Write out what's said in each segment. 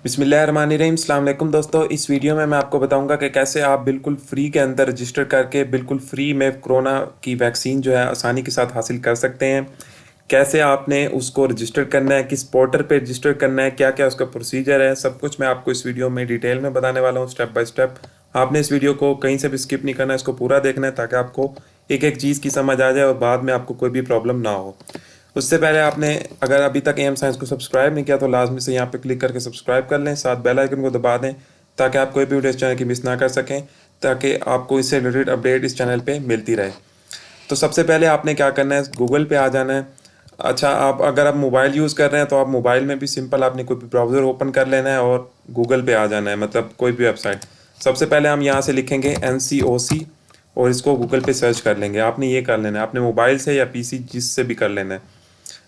बिस्मिल्लाहिर्रहमानिर्रहीम। अस्सलाम वालेकुम दोस्तों, इस वीडियो में मैं आपको बताऊंगा कि कैसे आप बिल्कुल फ्री के अंदर रजिस्टर करके बिल्कुल फ्री में कोरोना की वैक्सीन जो है आसानी के साथ हासिल कर सकते हैं। कैसे आपने उसको रजिस्टर करना है, किस पोर्टल पे रजिस्टर करना है, क्या क्या उसका प्रोसीजर है, सब कुछ मैं आपको इस वीडियो में डिटेल में बताने वाला हूँ, स्टेप बाय स्टेप। आपने इस वीडियो को कहीं से भी स्किप नहीं करना है, इसको पूरा देखना है ताकि आपको एक एक चीज़ की समझ आ जाए और बाद में आपको कोई भी प्रॉब्लम ना हो। उससे पहले आपने अगर अभी तक एम साइंस को सब्सक्राइब नहीं किया तो लाजमी से यहाँ पे क्लिक करके सब्सक्राइब कर लें, साथ बेल आइकन को दबा दें ताकि आप कोई भी वीडियो इस चैनल की मिस ना कर सकें, ताकि आपको इससे रिलेटेड अपडेट इस चैनल पे मिलती रहे। तो सबसे पहले आपने क्या करना है, गूगल पे आ जाना है। अच्छा, आप अगर आप मोबाइल यूज़ कर रहे हैं तो आप मोबाइल में भी सिंपल आपने कोई भी ब्राउज़र ओपन कर लेना है और गूगल पे आ जाना है, मतलब कोई भी वेबसाइट। सबसे पहले हम यहाँ से लिखेंगे NCOC और इसको गूगल पे सर्च कर लेंगे। आपने ये कर लेना है, आपने मोबाइल से या PC जिससे भी कर लेना है।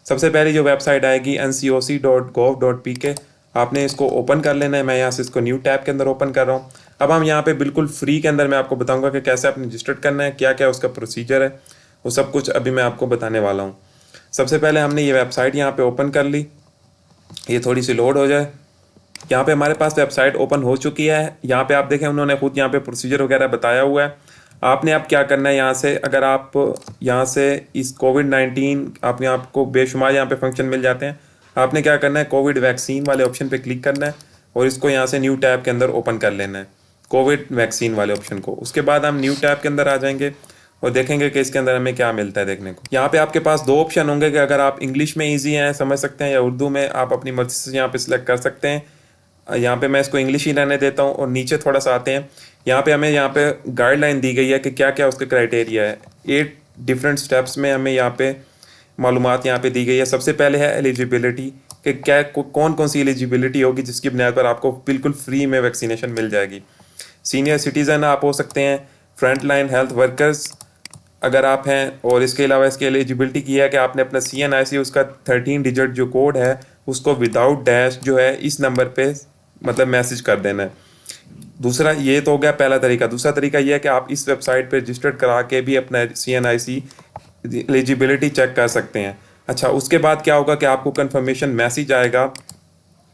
सबसे पहले जो वेबसाइट आएगी ncoc.gov.pk, आपने इसको ओपन कर लेना है। मैं यहाँ से इसको न्यू टैब के अंदर ओपन कर रहा हूँ। अब हम यहाँ पे बिल्कुल फ्री के अंदर मैं आपको बताऊंगा कि कैसे आपने रजिस्टर करना है, क्या क्या उसका प्रोसीजर है, वो सब कुछ अभी मैं आपको बताने वाला हूँ। सबसे पहले हमने ये वेबसाइट यहाँ पे ओपन कर ली, ये थोड़ी सी लोड हो जाए। यहाँ पे हमारे पास वेबसाइट ओपन हो चुकी है। यहाँ पे आप देखें उन्होंने खुद यहाँ पे प्रोसीजर वगैरह बताया हुआ है। आपने अब क्या करना है, यहाँ से अगर आप यहाँ से इस कोविड-19 आप यहाँ आपको बेशुमार यहाँ पे फंक्शन मिल जाते हैं। आपने क्या करना है, कोविड वैक्सीन वाले ऑप्शन पे क्लिक करना है और इसको यहाँ से न्यू टैब के अंदर ओपन कर लेना है, कोविड वैक्सीन वाले ऑप्शन को। उसके बाद हम न्यू टैब के अंदर आ जाएंगे और देखेंगे कि इसके अंदर हमें क्या मिलता है देखने को। यहाँ पे आपके पास दो ऑप्शन होंगे कि अगर आप इंग्लिश में ईजी हैं समझ सकते हैं या उर्दू में, आप अपनी मर्जी से यहाँ पे सिलेक्ट कर सकते हैं। यहाँ पे मैं इसको इंग्लिश ही रहने देता हूँ और नीचे थोड़ा सा आते हैं। यहाँ पे हमें यहाँ पे गाइडलाइन दी गई है कि क्या क्या उसका क्राइटेरिया है। 8 डिफरेंट स्टेप्स में हमें यहाँ पे मालूमात यहाँ पे दी गई है। सबसे पहले है एलिजिबिलिटी, कि क्या कौन कौन सी एलिजिबिलिटी होगी जिसकी बुनियाद पर आपको बिल्कुल फ्री में वैक्सीनेशन मिल जाएगी। सीनियर सिटीज़न आप हो सकते हैं, फ्रंट लाइन हेल्थ वर्कर्स अगर आप हैं, और इसके अलावा इसकी एलिजिबिलिटी की है कि आपने अपना CNIC उसका 13 डिजिट जो कोड है उसको विदाउट डैश जो है इस नंबर पे मतलब मैसेज कर देना है। दूसरा ये तो हो गया पहला तरीका। दूसरा तरीका ये है कि आप इस वेबसाइट पे रजिस्टर्ड करा के भी अपना CNIC एलिजिबिलिटी चेक कर सकते हैं। अच्छा, उसके बाद क्या होगा कि आपको कंफर्मेशन मैसेज आएगा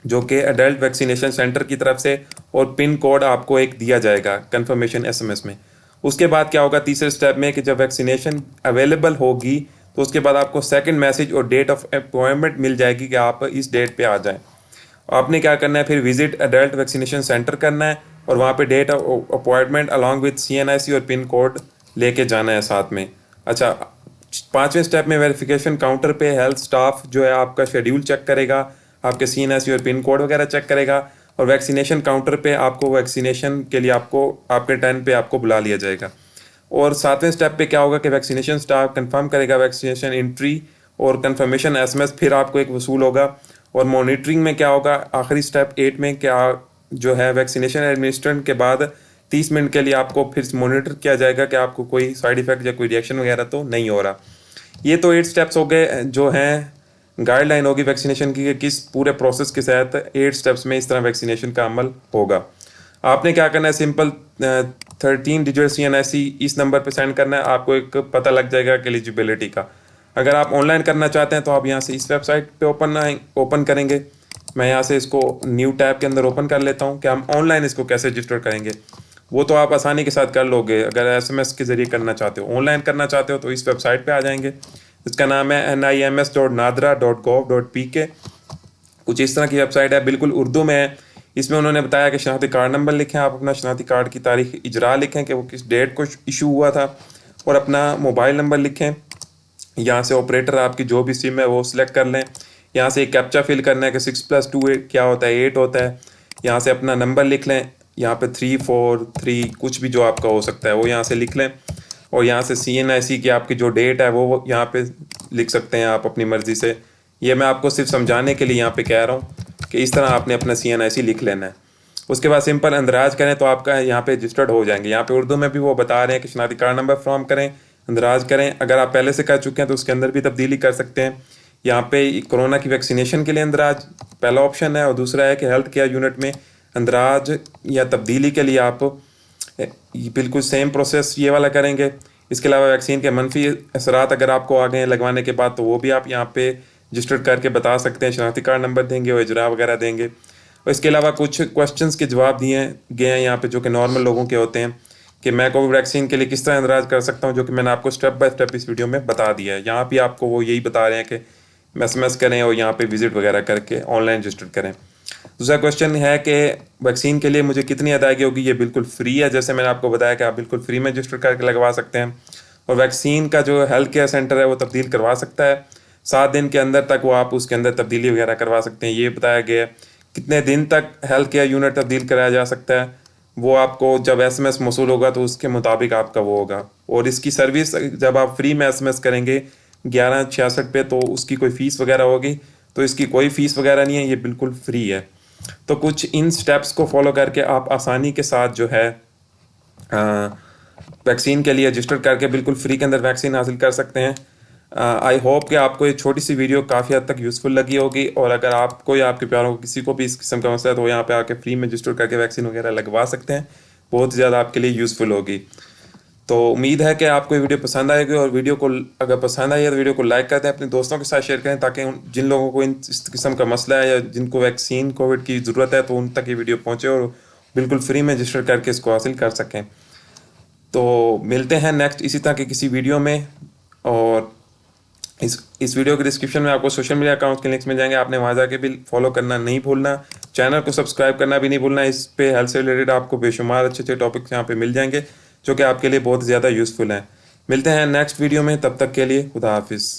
जो कि एडल्ट वैक्सीनेशन सेंटर की तरफ से, और पिन कोड आपको एक दिया जाएगा कंफर्मेशन SMS में। उसके बाद क्या होगा तीसरे स्टेप में कि जब वैक्सीनेशन अवेलेबल होगी तो उसके बाद आपको सेकंड मैसेज और डेट ऑफ अपॉइंटमेंट मिल जाएगी कि आप इस डेट पे आ जाएं। आपने क्या करना है, फिर विजिट एडल्ट वैक्सीनेशन सेंटर करना है और वहाँ पे date of appointment along with CNIC और पिन कोड लेके जाना है साथ में। अच्छा, पांचवें स्टेप में वेरिफिकेशन काउंटर पे हेल्थ स्टाफ जो है आपका शेड्यूल चेक करेगा, आपके CNIC और पिन कोड वगैरह चेक करेगा, और वैक्सीनेशन काउंटर पे आपको वैक्सीनेशन के लिए आपको आपके टाइम पे आपको बुला लिया जाएगा। और सातवें स्टेप पे क्या होगा कि वैक्सीनेशन स्टाफ कंफर्म करेगा वैक्सीनेशन एंट्री और कंफर्मेशन SMS फिर आपको एक वसूल होगा। और मॉनिटरिंग में क्या होगा, आखिरी स्टेप 8 में क्या जो है वैक्सीनेशन एडमिनिस्ट्रेशन के बाद 30 मिनट के लिए आपको फिर मॉनिटर किया जाएगा कि आपको कोई साइड इफेक्ट या कोई रिएक्शन वगैरह तो नहीं हो रहा। ये तो 8 स्टेप्स हो गए जो हैं गाइडलाइन होगी वैक्सीनेशन की कि किस पूरे प्रोसेस के तहत 8 स्टेप्स में इस तरह वैक्सीनेशन का अमल होगा। आपने क्या करना है, सिंपल 13 डिजिट CNIC इस नंबर पे सेंड करना है, आपको एक पता लग जाएगा कि एलिजिबिलिटी का। अगर आप ऑनलाइन करना चाहते हैं तो आप यहाँ से इस वेबसाइट पे ओपन करेंगे। मैं यहाँ से इसको न्यू टैब के अंदर ओपन कर लेता हूँ कि हम ऑनलाइन इसको कैसे रजिस्टर करेंगे। वो तो आप आसानी के साथ कर लोगे अगर SMS के ज़रिए करना चाहते हो। ऑनलाइन करना चाहते हो तो इस वेबसाइट पे आ जाएंगे। इसका नाम है nims.nadra.gov.pk। कुछ इस तरह की वेबसाइट है, बिल्कुल उर्दू में है। इसमें उन्होंने बताया कि शनाख्ती कार्ड नंबर लिखें, आप अपना शनाख्ती कार्ड की तारीख इजरा लिखें कि वो किस डेट को इशू हुआ था, और अपना मोबाइल नंबर लिखें। यहाँ से ऑपरेटर आपकी जो भी सिम है वो सिलेक्ट कर लें। यहाँ से एक कैप्चा फिल करना है कि 6+2 क्या होता है, 8 होता है। यहाँ से अपना नंबर लिख लें, यहाँ पे 343 कुछ भी जो आपका हो सकता है वो यहाँ से लिख लें। और यहाँ से CNIC की आपकी जो डेट है वो यहाँ पे लिख सकते हैं आप अपनी मर्ज़ी से। ये मैं आपको सिर्फ समझाने के लिए यहाँ पे कह रहा हूँ कि इस तरह आपने अपना CNIC लिख लेना है। उसके बाद सिंपल अंदराज करें तो आपका यहाँ पे रजिस्टर्ड हो जाएंगे। यहाँ पे उर्दू में भी वो बता रहे हैं कि शनाख्ती कार्ड नंबर फॉर्म करें, अंदराज करें। अगर आप पहले से कर चुके हैं तो उसके अंदर भी तब्दीली कर सकते हैं। यहाँ पे कोरोना की वैक्सीनेशन के लिए अंदराज पहला ऑप्शन है, और दूसरा है कि हेल्थ केयर यूनिट में अंदराज या तब्दीली के लिए आप बिल्कुल सेम प्रोसेस ये वाला करेंगे। इसके अलावा वैक्सीन के मनफी असरात अगर आपको आ गए हैं लगवाने के बाद तो वो भी आप यहाँ पे रजिस्टर करके बता सकते हैं, शनाख्ती कार्ड नंबर देंगे और इजरा वगैरह देंगे। और इसके अलावा कुछ क्वेश्चंस के जवाब दिए गए हैं यहाँ पे जो कि नॉर्मल लोगों के होते हैं कि मैं कोविड वैक्सीन के लिए किस तरह इंतजार कर सकता हूँ, जो कि मैंने आपको स्टेप बाय स्टेप इस वीडियो में बता दिया है। यहाँ भी आपको वो यही बता रहे हैं कि SMS करें और यहाँ पे विजिट वगैरह करके ऑनलाइन रजिस्टर करें। दूसरा क्वेश्चन है कि वैक्सीन के लिए मुझे कितनी अदायगी होगी। ये बिल्कुल फ्री है, जैसे मैंने आपको बताया कि आप बिल्कुल फ्री में रजिस्टर करके लगवा सकते हैं। और वैक्सीन का जो हेल्थ केयर सेंटर है वो तब्दील करवा सकता है 7 दिन के अंदर तक, वो आप उसके अंदर तब्दीली वगैरह करवा सकते हैं। ये बताया गया है कितने दिन तक हेल्थ केयर यूनिट तब्दील कराया जा सकता है, वो आपको जब SMS मौसूल होगा तो उसके मुताबिक आपका वो होगा। और इसकी सर्विस जब आप फ्री में SMS करेंगे 1166 पे, तो उसकी कोई फ़ीस वगैरह होगी, तो इसकी कोई फ़ीस वगैरह नहीं है, ये बिल्कुल फ्री है। तो कुछ इन स्टेप्स को फॉलो करके आप आसानी के साथ जो है वैक्सीन के लिए रजिस्टर करके बिल्कुल फ्री के अंदर वैक्सीन हासिल कर सकते हैं। आई होप कि आपको ये छोटी सी वीडियो काफ़ी हद तक यूज़फुल लगी होगी, और अगर आपको या आपके प्यारों को किसी को भी इस किस्म का मसला है तो यहाँ पे आके फ्री में रजिस्टर करके वैक्सीन वगैरह लगवा सकते हैं, बहुत ज़्यादा आपके लिए यूज़फुल होगी। तो उम्मीद है कि आपको ये वीडियो पसंद आएगी, और वीडियो को अगर पसंद आई है तो वीडियो को लाइक कर दें, अपने दोस्तों के साथ शेयर करें, ताकि जिन लोगों को इस किस्म का मसला है या जिनको वैक्सीन कोविड की ज़रूरत है तो उन तक ये वीडियो पहुँचे और बिल्कुल फ्री में रजिस्टर करके इसको हासिल कर सकें। तो मिलते हैं नेक्स्ट इसी तरह के किसी वीडियो में। और इस वीडियो के डिस्क्रिप्शन में आपको सोशल मीडिया अकाउंट के लिंक्स मिल जाएंगे, आपने वहाँ जाके भी फॉलो करना नहीं भूलना, चैनल को सब्सक्राइब करना भी नहीं भूलना। इस पे हेल्थ से रिलेटेड आपको बेशुमार अच्छे अच्छे टॉपिक्स यहाँ पे मिल जाएंगे जो कि आपके लिए बहुत ज़्यादा यूज़फुल हैं। मिलते हैं नेक्स्ट वीडियो में, तब तक के लिए खुदा हाफिज़।